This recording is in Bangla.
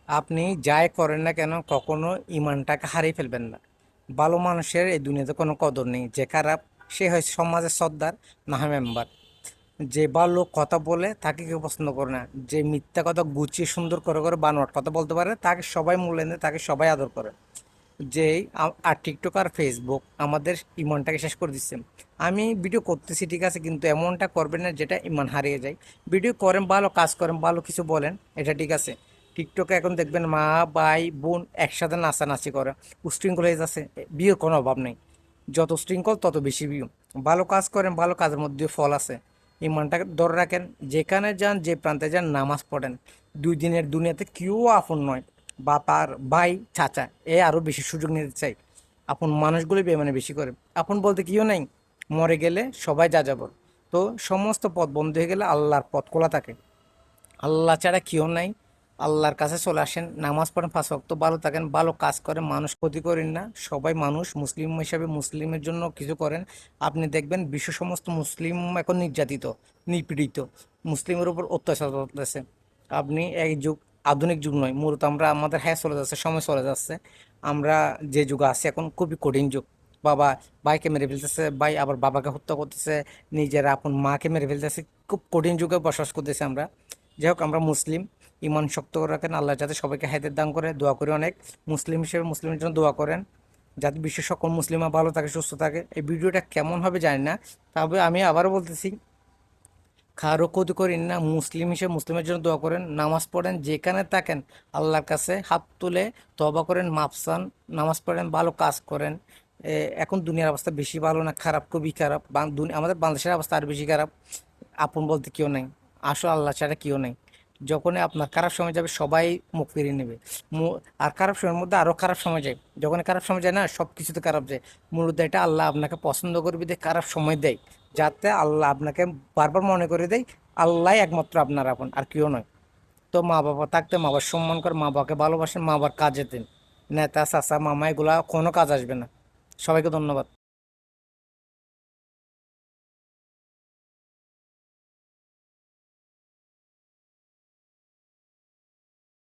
আপনি যাই করেন না কেন কখনো ইমানটাকে হারিয়ে ফেলবেন না। ভালো মানুষের এই দুনিয়াতে কোনো কদর নেই। যে খারাপ সে হয় সমাজের সর্দার, না হয় মেম্বার। যে ভালো কথা বলে তাকে কেউ পছন্দ করে না। যে মিথ্যা কথা গুছিয়ে সুন্দর করে করে বানোয়াট কথা বলতে পারে তাকে সবাই মূল্যায়ন দেয়, তাকে সবাই আদর করে। যে আর টিকটক আর ফেসবুক আমাদের ইমানটাকে শেষ করে দিচ্ছে। আমি ভিডিও করতেছি ঠিক আছে, কিন্তু এমনটা করবেন না যেটা ইমান হারিয়ে যায়। ভিডিও করেন ভালো, কাজ করেন ভালো, কিছু বলেন, এটা ঠিক আছে। টিকটকে এখন দেখবেন মা ভাই বোন একসাথে নাচানাচি করে, উশৃঙ্খল হয়ে যাচ্ছে। বিয়ের কোনো অভাব নেই, যত শৃঙ্খল তত বেশি বিয়ে। ভালো কাজ করেন, ভালো কাজের মধ্যে ফল আছে। ইমানটাকে ধরে রাখেন, যেখানে যান যে প্রান্তে যান নামাজ পড়েন। 2 দিনের দুনিয়াতে কেউ আপন নয়। বাপার ভাই চাচা এ আরো বেশি সুযোগ নিতে চাই। আপন মানুষগুলি বেমানে বেশি করে। আপন বলতে কেউ নাই, মরে গেলে সবাই যা যাব। তো সমস্ত পথ বন্ধ হয়ে গেলে আল্লাহর পথ খোলা থাকে। আল্লাহ ছাড়া কেউ নাই। আল্লাহর কাছে চলে আসেন, নামাজ পড়েন 5 ওয়াক্ত, ভালো থাকেন, ভালো কাজ করেন, মানুষ ক্ষতি করেন না। সবাই মানুষ, মুসলিম হিসাবে মুসলিমের জন্য কিছু করেন। আপনি দেখবেন বিশ্ব সমস্ত মুসলিম এখন নির্যাতিত, নিপীড়িত, মুসলিমের উপর অত্যাচার চলতেছে। আপনি এই যুগ আধুনিক যুগ নয়, মূলত আমরা আমাদের হ্যাঁ চলে যাচ্ছে, সময় চলে যাচ্ছে। আমরা যে যুগে আছি এখন খুবই কঠিন যুগ। বাবা ভাইকে মেরে ফেলতেছে, ভাই আবার বাবাকে হত্যা করতেছে, নিজেরা আপন মাকে মেরে ফেলতেছে। খুব কঠিন যুগে বসবাস করতেছি আমরা। যাই হোক, আমরা মুসলিম, ইমান শক্ত করে রাখেন। আল্লাহ যাতে সবাইকে হায়াতের দান করে, দোয়া করি অনেক। মুসলিম হিসেবে মুসলিমের জন্য দোয়া করেন, যাতে বিশ্বের সকল মুসলিমরা ভালো থাকে, সুস্থ থাকে। এই ভিডিওটা কেমন হবে জানি না, তবে আমি আবারও বলতেছি, কারো ক্ষতি করেন না। মুসলিম হিসেবে মুসলিমের জন্য দোয়া করেন, নামাজ পড়েন, যেখানে থাকেন আল্লাহর কাছে হাত তুলে তওবা করেন, মাফ চান, নামাজ পড়েন, ভালো কাজ করেন। এখন দুনিয়ার অবস্থা বেশি ভালো না, খারাপ, খুবই খারাপ। আমাদের বাংলাদেশের অবস্থা আর বেশি খারাপ। আপন বলতে কেউ নেই, আসলে আল্লাহ ছাড়া কেউ নেই। যখনই আপনার খারাপ সময় যাবে সবাই মুখ ফিরিয়ে নেবে। আর খারাপ সময়ের মধ্যে আরো খারাপ সময় যায়। যখন খারাপ সময় যায় না, সব কিছুতে খারাপ যায়। মূলত এটা আল্লাহ আপনাকে পছন্দ করবে দিয়ে খারাপ সময় দেয়, যাতে আল্লাহ আপনাকে বারবার মনে করে দেয় আল্লাহ একমাত্র আপনার আপন, আর কেউ নয়। তো মা বাবা থাকতে মা বাবার সম্মান করে, মা বাবাকে ভালোবাসেন, মা বাবার কাজে দেন। নেতা চাচা মামা এগুলা কোনো কাজ আসবে না। সবাইকে ধন্যবাদ।